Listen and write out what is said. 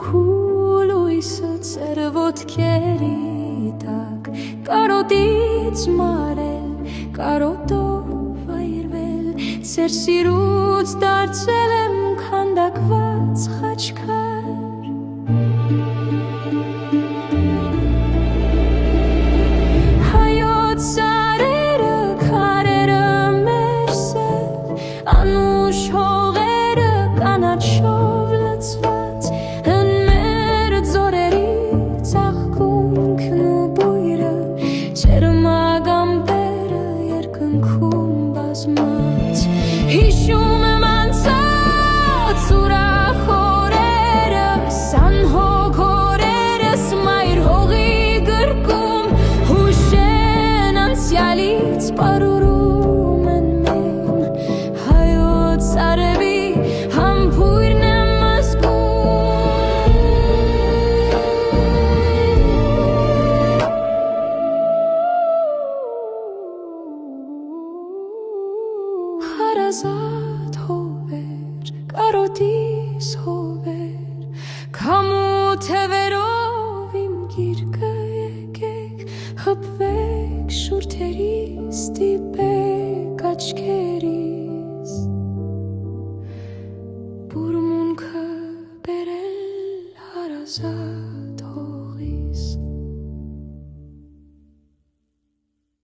քուլույսը ծեր ոտքերի տակ կարոտից մարել կարոտով վայրվել ծեր սիրուց դարձել եմ քանդակված խաչքար հայոց սարերը քարերը մեր սև անուշ հողերը կանաչով լցված հն մեր ձորերի ծաղկունքն ու բույրը ջերմագամբերը երկնքում բազմած հիշում եմ անցած ուրախ օրերը սանհոգ օրերս մայր հողի գրկում հուշեն անցյալից պարուրում են մեն հայոց արևի համբույրն եմ ազգում հարազատ հովեր կարոտիս հովեր քամու թևերով իմ գիրկը եկեք հպվեք շուրթերի ստիպ